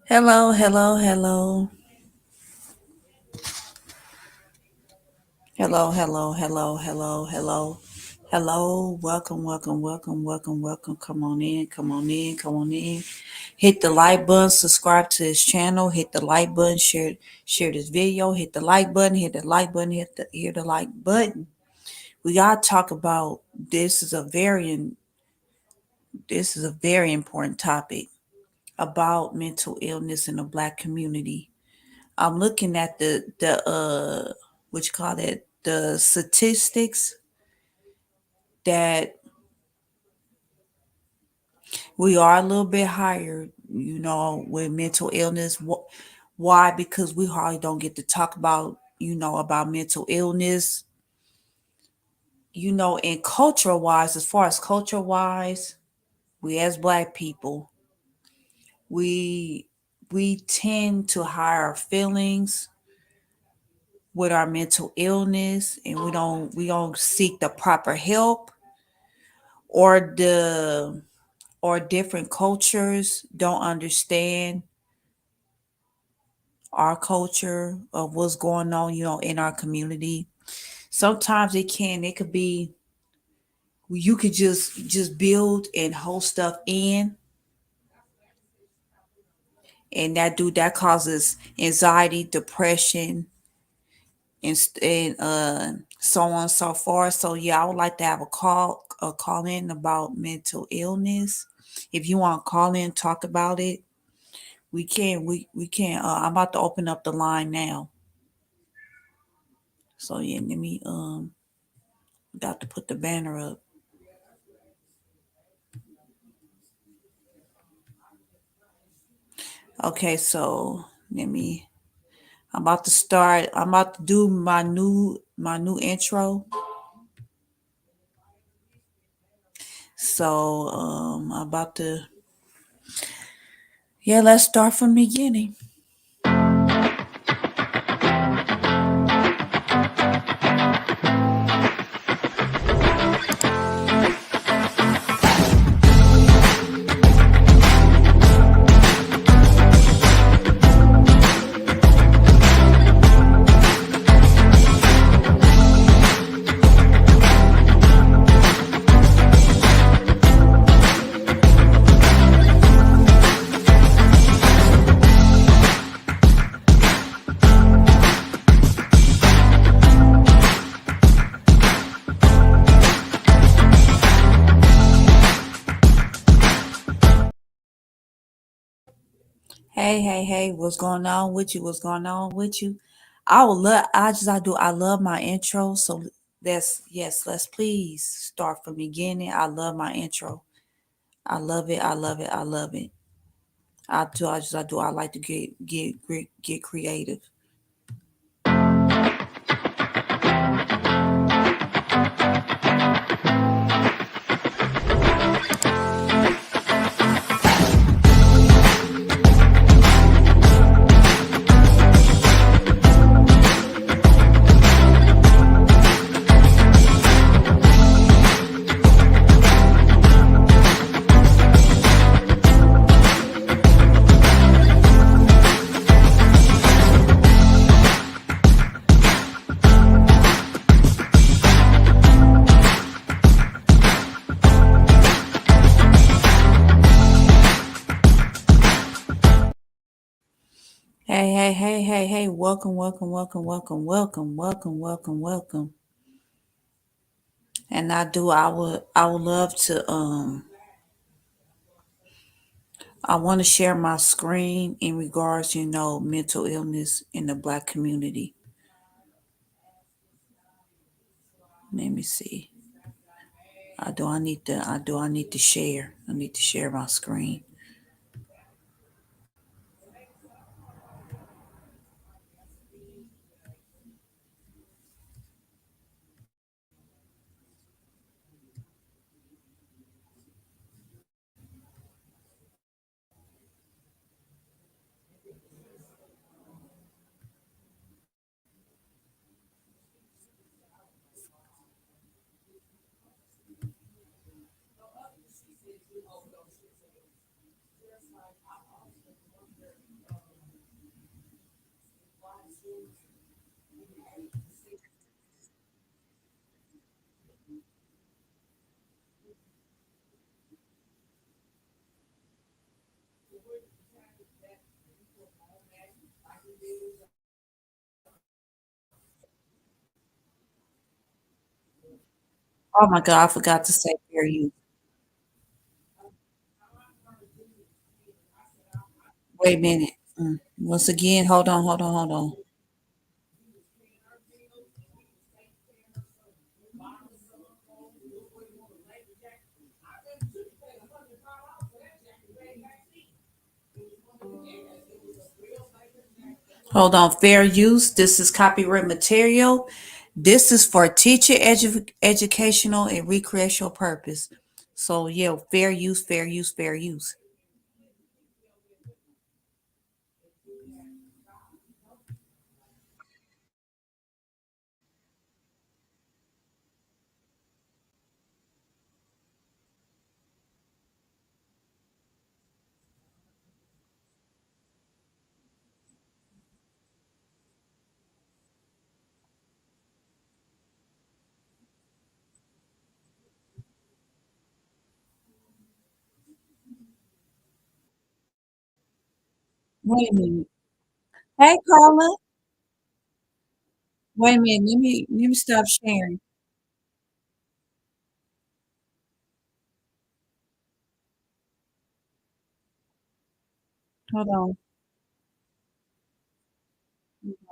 Hello, hello, hello. Hello, hello, hello, hello, hello. Hello, welcome. Come on in, come on in, come on in. Hit the like button, subscribe to his channel, hit the like button, share this video, hit the like button, hit the like button, hit the like button. We gotta talk about this is a very important topic about mental illness in the black community. I'm looking at the what you call it, the statistics that we are a little bit higher, with mental illness. Why? Because we hardly don't get to talk about, about mental illness, and cultural wise, as far as culture wise, we as black people, we we tend to hide our feelings with our mental illness, and we don't seek the proper help, or different cultures don't understand our culture of what's going on, in our community. Sometimes it could be you could just build and hold stuff in, and that causes anxiety, depression, and so on and so forth. So yeah, I would like to have a call in about mental illness. If you want to call in, talk about it, we can. I'm about to open up the line now. So yeah, let me got to put the banner up. Okay, so let me. I'm about to start. I'm about to do my new intro. So I'm about to. Yeah, let's start from the beginning. Hey, what's going on with you? What's going on with you? I would love, I love my intro. So yes, let's please start from the beginning. I love my intro. I love it. I love it. I love it. I do. I like to get creative. Hey. Welcome. And I would love to I want to share my screen in regards, mental illness in the black community. Let me see. I need to share. I need to share my screen. Oh my God, I forgot to say fair use. Wait a minute. Once again, hold on. Hold on. Fair use. This is copyright material. This is for teacher educational and recreational purpose. So yeah, fair use, fair use, fair use. Wait a minute. Hey Carla. Wait a minute. Let me stop sharing. Hold on.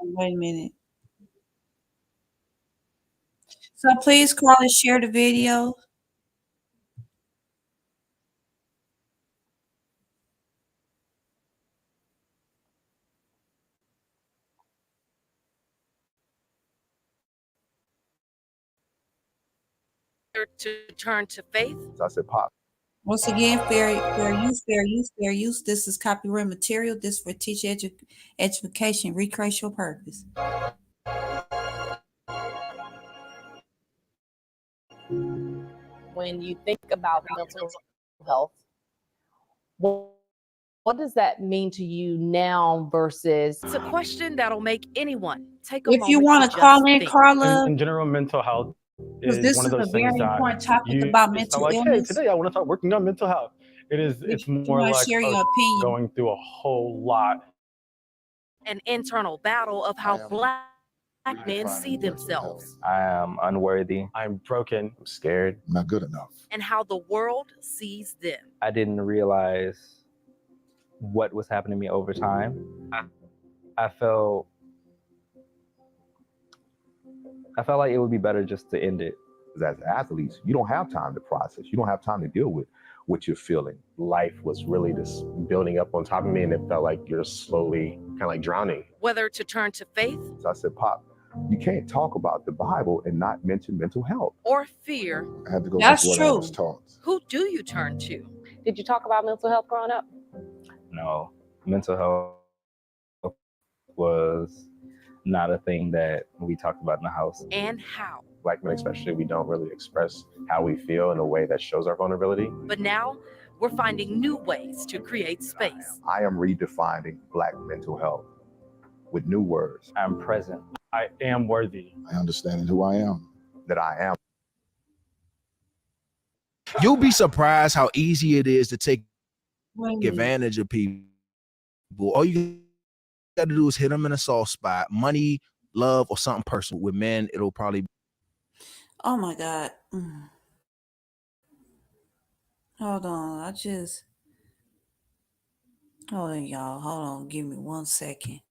Wait a minute. So please, Carla, share the video. To turn to faith. So I said, Pop, Once again, fair use, fair use, fair use. This is copyright material. This for teacher education, recreational purpose. When you think about mental health, what does that mean to you now versus? It's a question that'll make anyone take a If you moment want to to call just in, think. Carla, In general, mental health because is this one of is a those things very that important topic about it's not mental like, hey, illness. today I want to start working on mental health. It's You more want to like share your us opinion. going through a whole lot. An internal battle of how Black men see themselves I am unworthy. I'm broken. I'm scared. Not good enough. and how the world sees them. I didn't realize what was happening to me over time. I felt like it would be better just to end it. as athletes, you don't have time to process. You don't have time to deal with what you're feeling. Life was really just building up on top of me, and it felt like you're slowly kind of like drowning. Whether to turn to faith So I said, Pop, you can't talk about the Bible and not mention mental health. or fear, I had to go That's with what I true. was taught. who do you turn to? Did you talk about mental health growing up? No, mental health was not a thing that we talked about in the house. And how? Black men especially, we don't really express how we feel in a way that shows our vulnerability. But now we're finding new ways to create space. I am redefining Black mental health with new words. I'm present. I am worthy. I understand who I am. That I am. You'll be surprised how easy it is to take Wait a minute. advantage of people. All you got to do is hit them in a soft spot. Money, love, or something personal. With men, it'll probably. Oh my God. Hold on. Hold on, y'all. Hold on. Give me 1 second.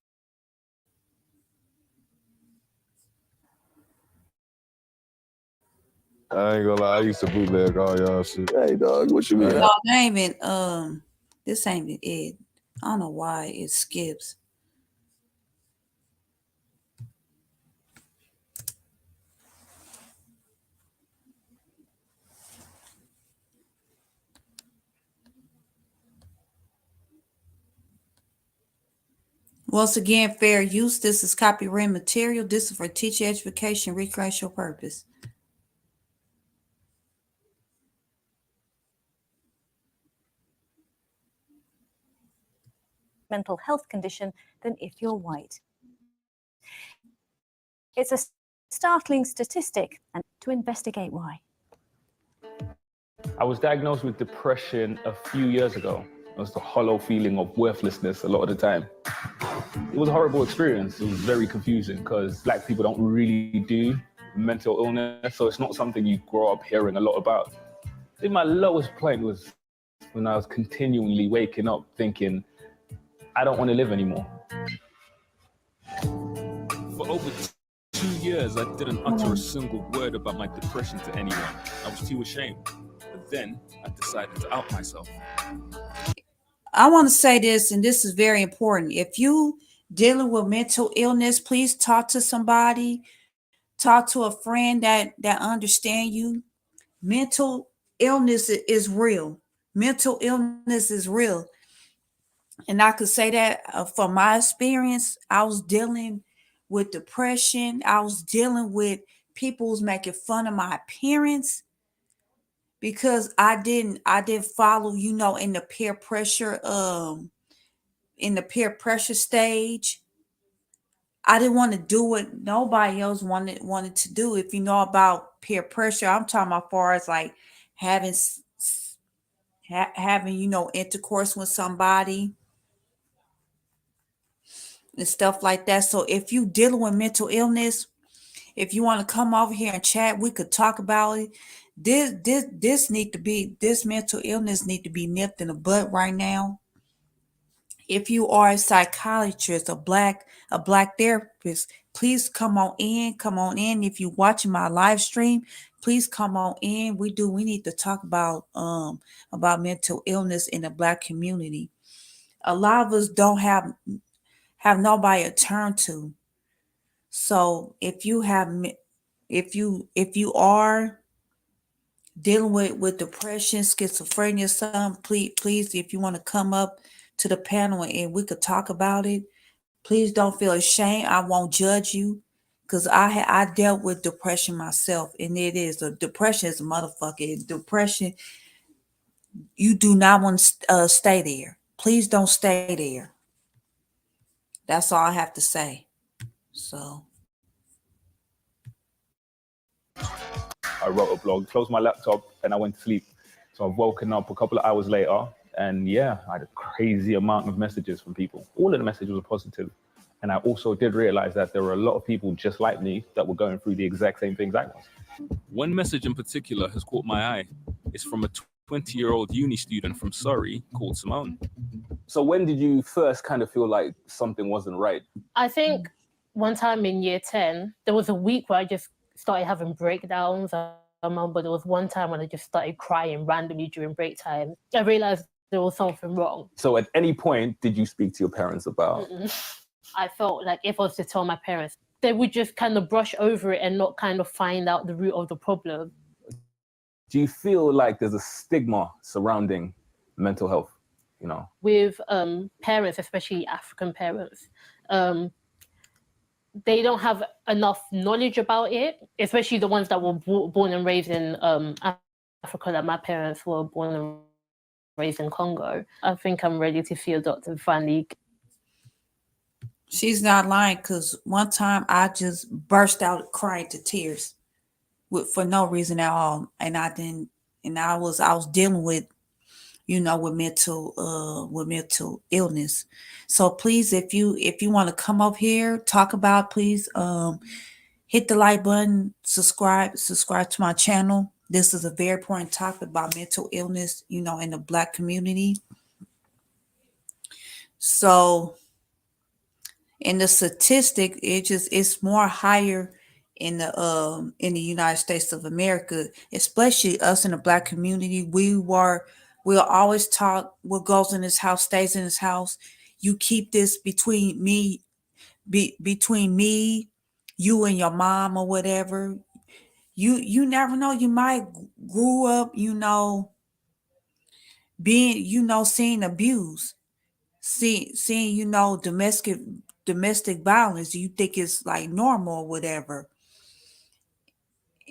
I ain't gonna lie, I used to bootleg all y'all shit. Hey dog, what you mean? No, that ain't been, this ain't been it. I don't know why it skips. Once again, fair use. This is copyright material. This is for teacher education, recreational purpose. Mental health condition than if you're white. It's a startling statistic, and to investigate why. I was diagnosed with depression a few years ago. It was the hollow feeling of worthlessness a lot of the time. It was a horrible experience. It was very confusing because Black people don't really do mental illness, so it's not something you grow up hearing a lot about. I think my lowest point was when I was continually waking up thinking, I don't want to live anymore. For over 2 years, I didn't utter a single word about my depression to anyone. I was too ashamed. But then I decided to out myself. I want to say this, and this is very important. If you dealing with mental illness, please talk to somebody. Talk to a friend that understand you. Mental illness is real. Mental illness is real. And I could say that from my experience, I was dealing with depression. I was dealing with people who's making fun of my appearance because I didn't follow, in the peer pressure, stage. I didn't want to do what nobody else wanted to do. If you know about peer pressure, I'm talking about far as like having intercourse with somebody and stuff like that. So if you dealing with mental illness, if you want to come over here and chat, we could talk about it. This mental illness need to be nipped in the bud right now. If you are a psychiatrist, a black therapist, please come on in. If you're watching my live stream, please come on in. We need to talk about mental illness in the black community. A lot of us don't have nobody to turn to. So if you are dealing with depression, schizophrenia, something, please, if you want to come up to the panel and we could talk about it, please don't feel ashamed. I won't judge you because I dealt with depression myself, and depression is a motherfucker. Depression, you do not want to stay there. Please don't stay there. That's all I have to say. So I wrote a blog, closed my laptop, and I went to sleep. So I've woken up a couple of hours later, and yeah, I had a crazy amount of messages from people. All of the messages were positive. And I also did realize that there were a lot of people just like me that were going through the exact same things I was. One message in particular has caught my eye. It's from a 20-year-old uni student from Surrey called Simone. So when did you first kind of feel like something wasn't right? I think one time in year 10, there was a week where I just started having breakdowns. I remember there was one time when I just started crying randomly during break time. I realized there was something wrong. So at any point, did you speak to your parents about? I felt like if I was to tell my parents, they would just kind of brush over it and not kind of find out the root of the problem. Do you feel like there's a stigma surrounding mental health, With parents, especially African parents, they don't have enough knowledge about it, especially the ones that were born and raised in Africa, that my parents were born and raised in Congo. I think I'm ready to see a doctor finally. she's not lying, because one time I just burst out crying to tears for no reason at all. And I was dealing with, with mental illness. So please, if you want to come up here, talk about, please hit the like button, subscribe to my channel. This is a very important topic about mental illness, in the Black community. So in the statistic, it's more higher in the United States of America, especially us in the Black community. We'll always talk, what goes in this house stays in this house. You keep this between me, you and your mom or whatever. You never know. You might grew up, being, seeing abuse, seeing, domestic violence. You think it's like normal or whatever.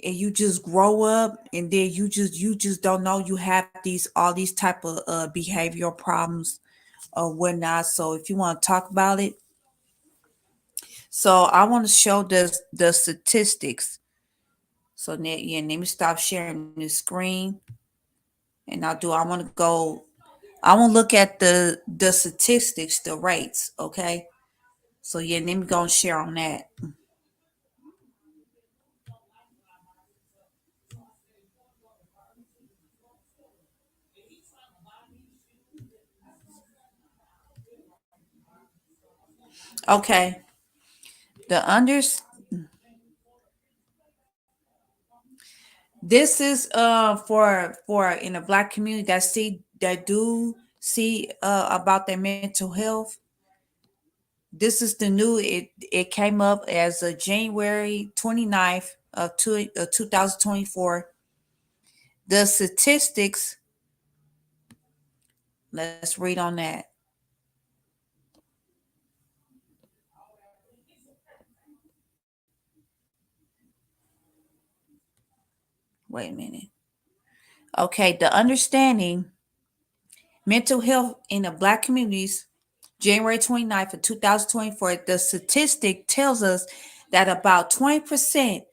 And you just grow up, and then you just don't know you have all these type of behavioral problems or whatnot. So if you want to talk about it, so I want to show the statistics. So let me stop sharing the screen, and I want to look at the statistics, the rates. Okay, so let me go and share on that. Okay. The under This is for in the black community that do see about their mental health. This is the new it came up as a January 29th of 2024. The statistics, let's read on that. Wait a minute. Okay, the understanding mental health in the black communities, January 29th of 2024, the statistic tells us that about 20%,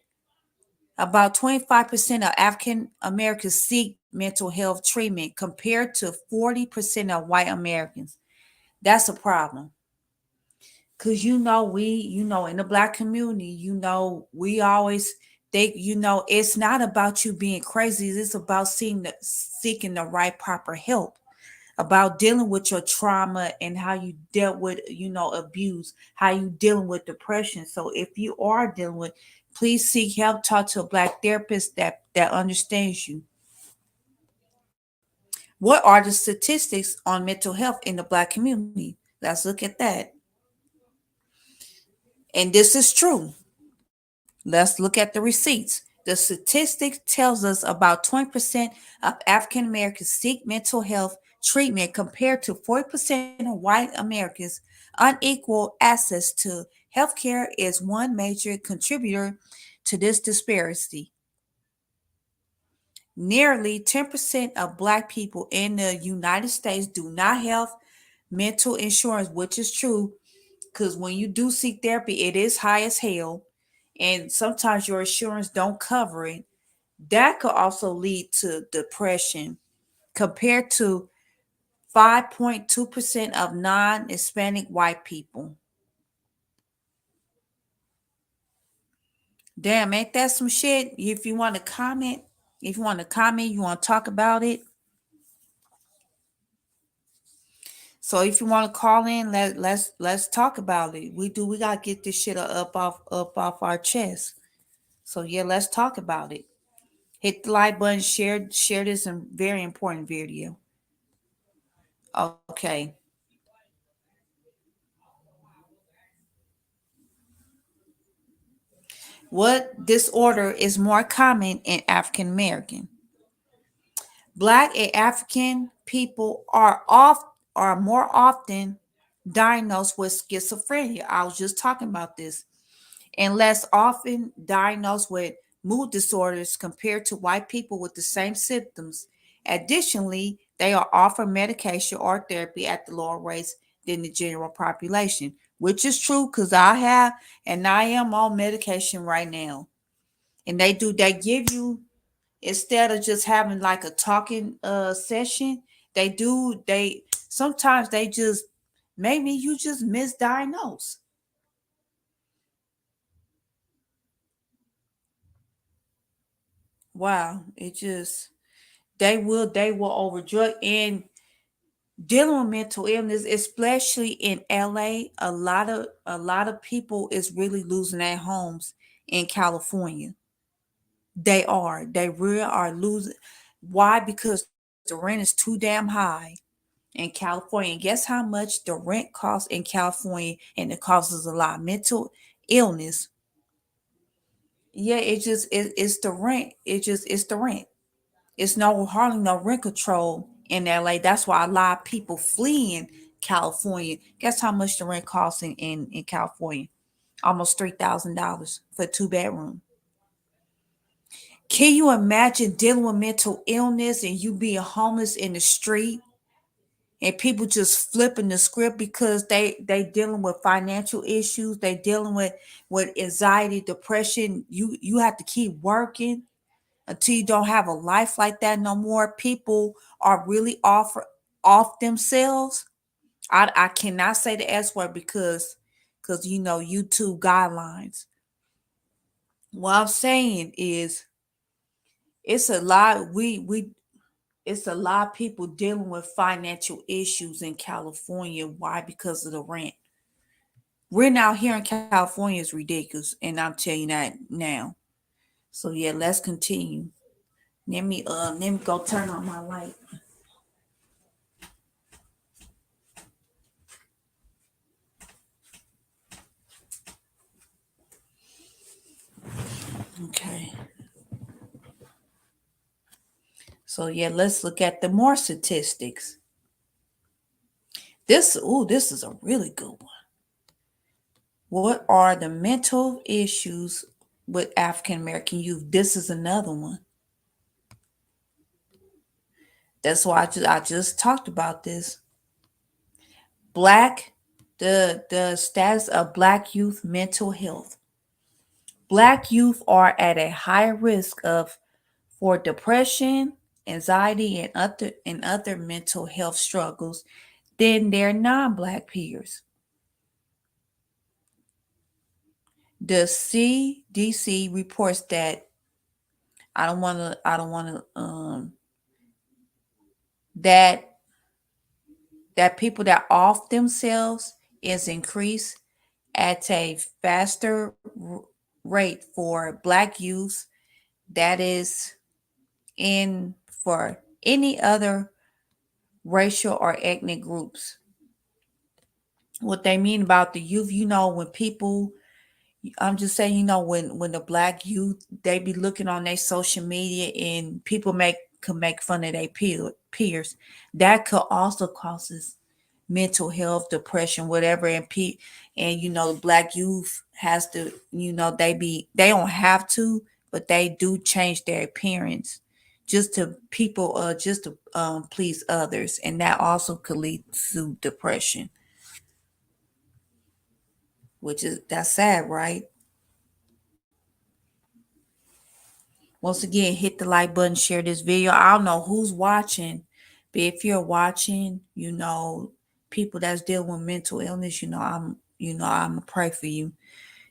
about 25% of African Americans seek mental health treatment compared to 40% of white Americans. That's a problem. Cause in the black community, we always think, it's not about you being crazy. It's about seeking the right proper help, about dealing with your trauma and how you dealt with, abuse, how you dealing with depression. So if you are dealing with, please seek help, talk to a black therapist that understands you. What are the statistics on mental health in the black community? Let's look at that. And this is true. Let's look at the receipts. The statistics tells us about 20% of African Americans seek mental health treatment compared to 40% of white Americans. Unequal access to healthcare is one major contributor to this disparity. Nearly 10% of Black people in the United States do not have mental insurance, which is true, because when you do seek therapy, it is high as hell, and sometimes your insurance don't cover it. That could also lead to depression, compared to 5.2% of non-Hispanic white people. Damn, ain't that some shit? If you want to comment, you want to talk about it. So if you want to call in, let's talk about it. We gotta get this shit up off our chest. So yeah, let's talk about it. Hit the like button, share this very important video. Okay. What disorder is more common in African American? Black and African people are more often diagnosed with schizophrenia. I was just talking about this. And less often diagnosed with mood disorders compared to white people with the same symptoms. Additionally, they are offered medication or therapy at the lower rates than the general population, which is true because I am on medication right now. And they give you, instead of just having like a talking session, sometimes they just, maybe you just misdiagnose. Wow, they will overdrug, and dealing with mental illness, especially in LA. A lot of people is really losing their homes in California. They really are losing. Why? Because the rent is too damn high in California. And guess how much the rent costs in California? And it causes a lot of mental illness. Yeah, it's the rent. It's the rent. It's hardly no rent control in LA. That's why a lot of people fleeing California. Guess how much the rent costs in California? Almost $3,000 for a 2-bedroom. Can you imagine dealing with mental illness and you being homeless in the street and people just flipping the script because they dealing with financial issues, they dealing with anxiety, depression. You have to keep working until you don't have a life like that no more. People are really off themselves. I cannot say the S word because YouTube guidelines. What I'm saying is it's a lot it's a lot of people dealing with financial issues in California. Why? Because of the rent. Rent out here in California is ridiculous, and I'm telling you that now. So yeah, let's continue. Let me go turn on my light. Okay. So yeah, let's look at the more statistics. This is a really good one. What are the mental issues with African American youth? This is another one. That's why I just talked about this. The status of Black youth mental health. Black youth are at a higher risk for depression, anxiety, and other mental health struggles than their non-Black peers. The CDC reports that that people that off themselves is increased at a faster rate for Black youth that is in for any other racial or ethnic groups. What they mean about the youth, when people, I'm just saying, when the Black youth, they be looking on their social media and people can make fun of their peers. That could also causes mental health, depression, whatever. And the Black youth has to, they don't have to, but they do change their appearance just to please others, and that also could lead to depression, that's sad, right? Once again, hit the like button, share this video. I don't know who's watching, but if you're watching, people that's dealing with mental illness, I'm gonna pray for you.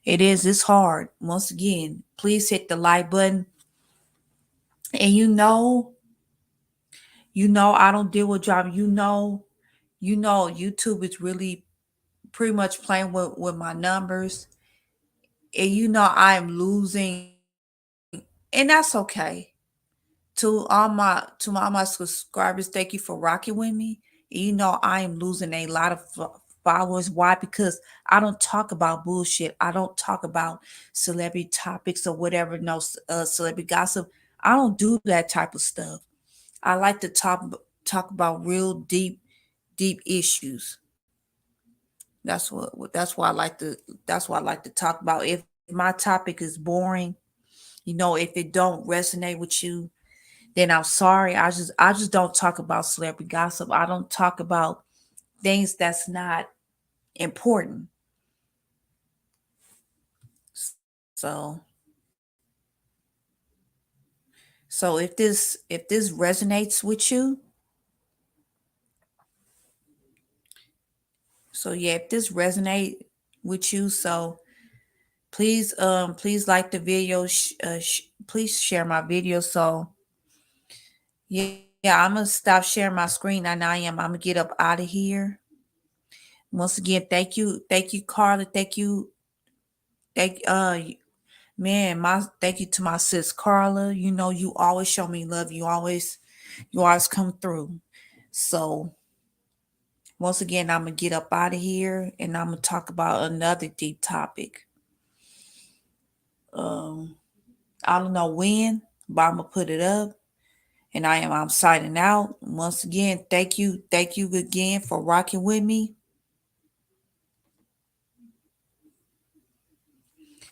It's hard. Once again, please hit the like button. And I don't deal with drama. YouTube is really pretty much playing with my numbers. And I'm losing, and that's okay. To all my subscribers, thank you for rocking with me. I am losing a lot of followers. Why? Because I don't talk about bullshit. I don't talk about celebrity topics or whatever. No, celebrity gossip. I don't do that type of stuff. I like to talk about real deep issues. That's why I like to talk about. If my topic is boring, if it don't resonate with you, then I'm sorry. I just don't talk about celebrity gossip. I don't talk about things that's not important. So if this resonates with you, if this resonate with you, so please like the video, please share my video. So yeah, I'm gonna stop sharing my screen, and I'm gonna get up out of here. Once again, thank you, Carla. Thank you, thank you to my sis Carla. You always show me love. You always come through. So once again, I'm gonna get up out of here, and I'm gonna talk about another deep topic. I don't know when, but I'm gonna put it up. And I'm signing out. Once again, thank you again for rocking with me.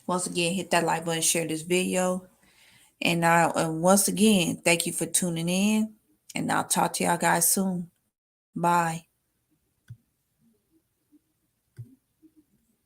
Once again, hit that like button, share this video. And once again, thank you for tuning in. And I'll talk to y'all guys soon. Bye.